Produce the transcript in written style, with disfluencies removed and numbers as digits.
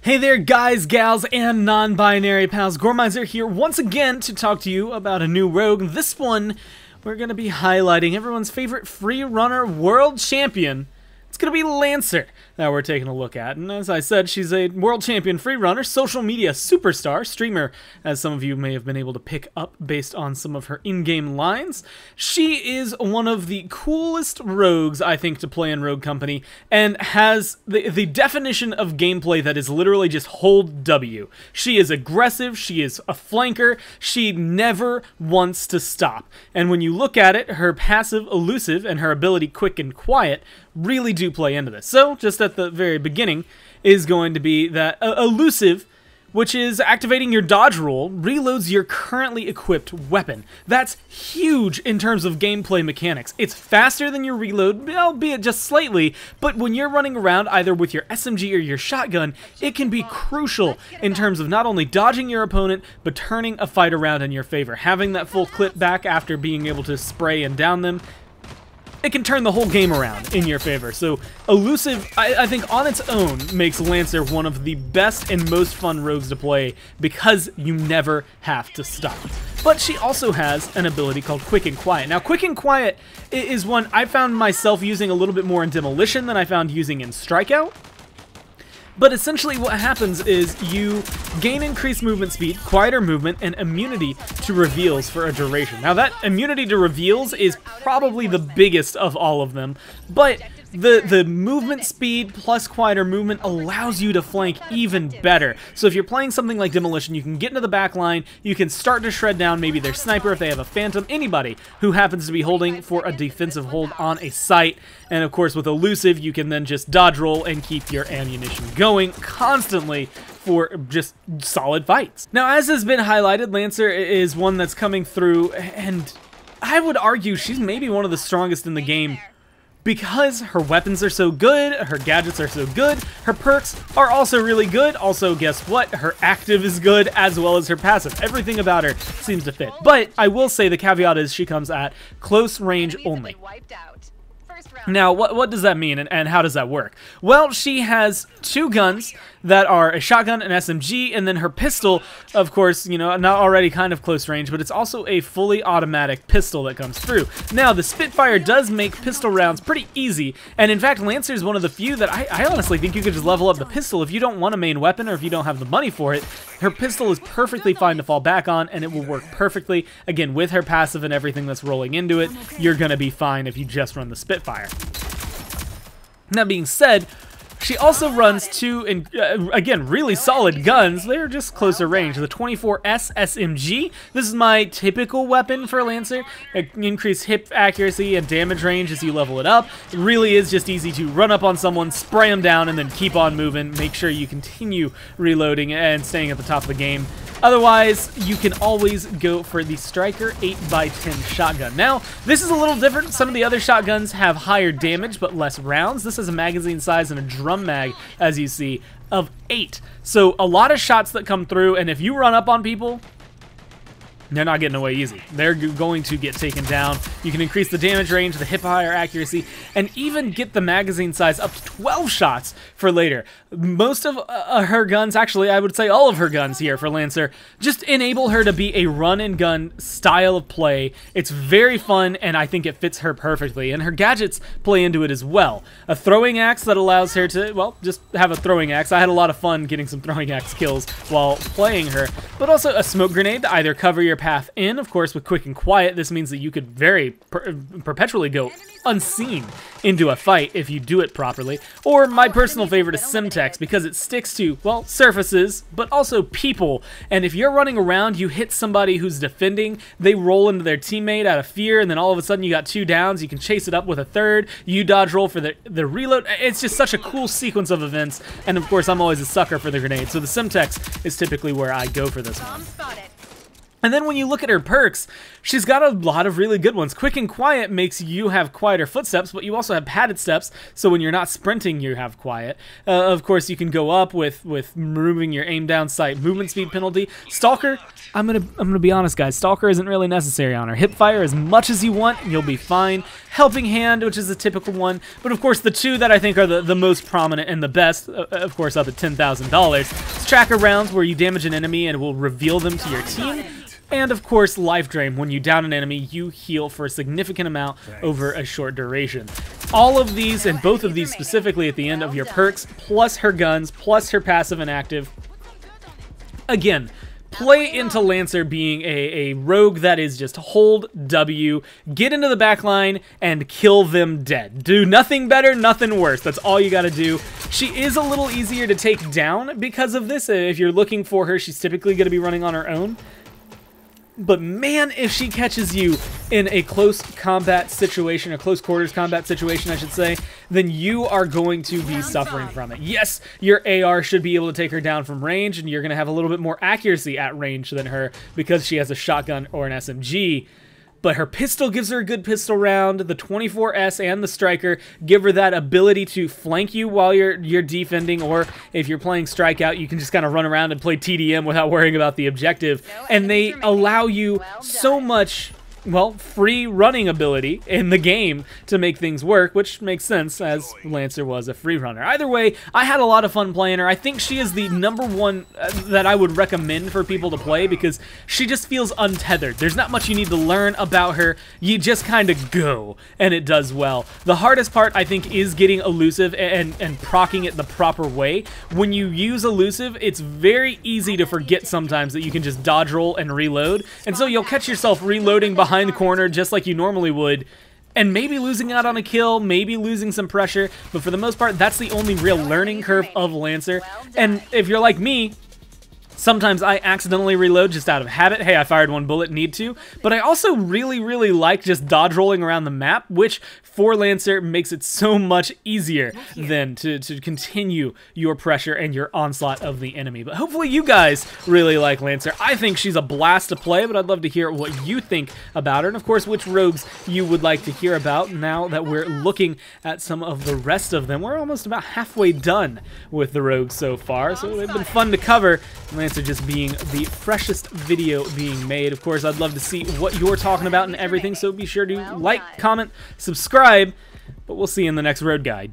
Hey there guys, gals, and non-binary pals, Gormizer here once again to talk to you about a new rogue. This one, we're going to be highlighting everyone's favorite free runner world champion. It's going to be Lancer that we're taking a look at. And as I said, she's a world champion free runner, social media superstar, streamer, as some of you may have been able to pick up based on some of her in-game lines. She is one of the coolest rogues, I think, to play in Rogue Company, and has the definition of gameplay that is literally just hold W. She is aggressive, she is a flanker, she never wants to stop. And when you look at it, her passive elusive and her ability quick and quiet really do play into this. So, just at the very beginning, is going to be that elusive, which is activating your dodge roll, reloads your currently equipped weapon. That's huge in terms of gameplay mechanics. It's faster than your reload, albeit just slightly, but when you're running around either with your SMG or your shotgun, it can be crucial in terms of not only dodging your opponent, but turning a fight around in your favor. Having that full clip back after being able to spray and down them, it can turn the whole game around in your favor. So elusive, I think on its own, makes Lancer one of the best and most fun rogues to play because you never have to stop. But she also has an ability called Quick and Quiet. Now, Quick and Quiet is one I found myself using a little bit more in Demolition than I found using in Strikeout. But essentially what happens is you gain increased movement speed, quieter movement, and immunity to reveals for a duration. Now that immunity to reveals is probably the biggest of all of them, but the movement speed plus quieter movement allows you to flank even better. So if you're playing something like Demolition, you can get into the back line, you can start to shred down maybe their sniper if they have a phantom, anybody who happens to be holding for a defensive hold on a site. And of course with elusive, you can then just dodge roll and keep your ammunition going constantly for just solid fights. Now, as has been highlighted, Lancer is one that's coming through, and I would argue she's maybe one of the strongest in the game because her weapons are so good, her gadgets are so good, her perks are also really good. Also, guess what? Her active is good as well as her passive. Everything about her seems to fit. But I will say the caveat is she comes at close range only. Now, what does that mean, and how does that work? Well, she has two guns that are a shotgun, an SMG, and then her pistol, of course, you know, not already kind of close range, but it's also a fully automatic pistol that comes through. Now, the Spitfire does make pistol rounds pretty easy, and in fact, Lancer is one of the few that I honestly think you could just level up the pistol if you don't want a main weapon or if you don't have the money for it. Her pistol is perfectly fine to fall back on, and it will work perfectly. Again, with her passive and everything that's rolling into it, you're gonna be fine if you just run the Spitfire. That being said, she also runs two, again, really solid guns. They're just closer range. The 24S SMG. This is my typical weapon for Lancer. Increased hip accuracy and damage range as you level it up. It really is just easy to run up on someone, spray them down, and then keep on moving. Make sure you continue reloading and staying at the top of the game. Otherwise, you can always go for the Striker 8x10 shotgun. Now, this is a little different. Some of the other shotguns have higher damage but less rounds. This has a magazine size and a drum mag, as you see, of 8. So a lot of shots that come through, and if you run up on people, they're not getting away easy. They're going to get taken down. You can increase the damage range, the hip higher accuracy, and even get the magazine size up to 12 shots for later. Most of her guns, actually, I would say all of her guns here for Lancer, just enable her to be a run and gun style of play. It's very fun, and I think it fits her perfectly, and her gadgets play into it as well. A throwing axe that allows her to, well, just have a throwing axe. I had a lot of fun getting some throwing axe kills while playing her, but also a smoke grenade to either cover your path in. Of course, with Quick and Quiet, this means that you could very perpetually go unseen into a fight if you do it properly. Or my personal favorite is Semtex, because it sticks to, well, surfaces, but also people. And if you're running around, you hit somebody who's defending, they roll into their teammate out of fear, and then all of a sudden you got 2 downs, you can chase it up with a 3rd, you dodge roll for the reload. It's just such a cool sequence of events, and of course I'm always a sucker for the grenade, so the Semtex is typically where I go for this one. And then when you look at her perks, she's got a lot of really good ones. Quick and Quiet makes you have quieter footsteps, but you also have padded steps, so when you're not sprinting, you have quiet. Of course, you can go up with removing your aim down sight movement speed penalty. Stalker, I'm gonna be honest, guys. Stalker isn't really necessary on her. Hip fire as much as you want, and you'll be fine. Helping Hand, which is a typical one, but of course the two that I think are the most prominent and the best, of course up at $10,000, is Tracker Rounds, where you damage an enemy and will reveal them to your team. And of course, Life Drain. When you down an enemy, you heal for a significant amount over a short duration. All of these, and both of these specifically at the end of your perks, plus her guns, plus her passive and active. Again, play into Lancer being a rogue that is just hold W, get into the back line, and kill them dead. Do nothing better, nothing worse. That's all you gotta do. She is a little easier to take down because of this. If you're looking for her, she's typically gonna be running on her own. But man, if she catches you in a close combat situation, a close quarters combat situation, I should say, then you are going to be suffering from it. Yes, your AR should be able to take her down from range, and you're going to have a little bit more accuracy at range than her because she has a shotgun or an SMG. But her pistol gives her a good pistol round. The 24S and the Striker give her that ability to flank you while you're defending, or if you're playing Strikeout, you can just kind of run around and play TDM without worrying about the objective. And they allow you so much, well, free running ability in the game to make things work, which makes sense as Lancer was a free runner. Either way, I had a lot of fun playing her. I think she is the #1 that I would recommend for people to play because she just feels untethered. There's not much you need to learn about her. You just kind of go, and it does well. The hardest part, I think, is getting elusive and proccing it the proper way. When you use elusive, it's very easy to forget sometimes that you can just dodge roll and reload, and so you'll catch yourself reloading behind the corner just like you normally would, and maybe losing out on a kill, maybe losing some pressure, but for the most part, that's the only real learning curve of Lancer. And if you're like me, sometimes I accidentally reload just out of habit. Hey, I fired one bullet, need to. But I also really, really like just dodge rolling around the map, which for Lancer makes it so much easier than to continue your pressure and your onslaught of the enemy. But hopefully you guys really like Lancer. I think she's a blast to play, but I'd love to hear what you think about her, and of course which rogues you would like to hear about now that we're looking at some of the rest of them. We're almost about halfway done with the rogues so far, so they've been fun to cover. Lancer just being the freshest video being made. Of course, I'd love to see what you're talking about and everything, so be sure to like, comment, subscribe, but we'll see you in the next road guide.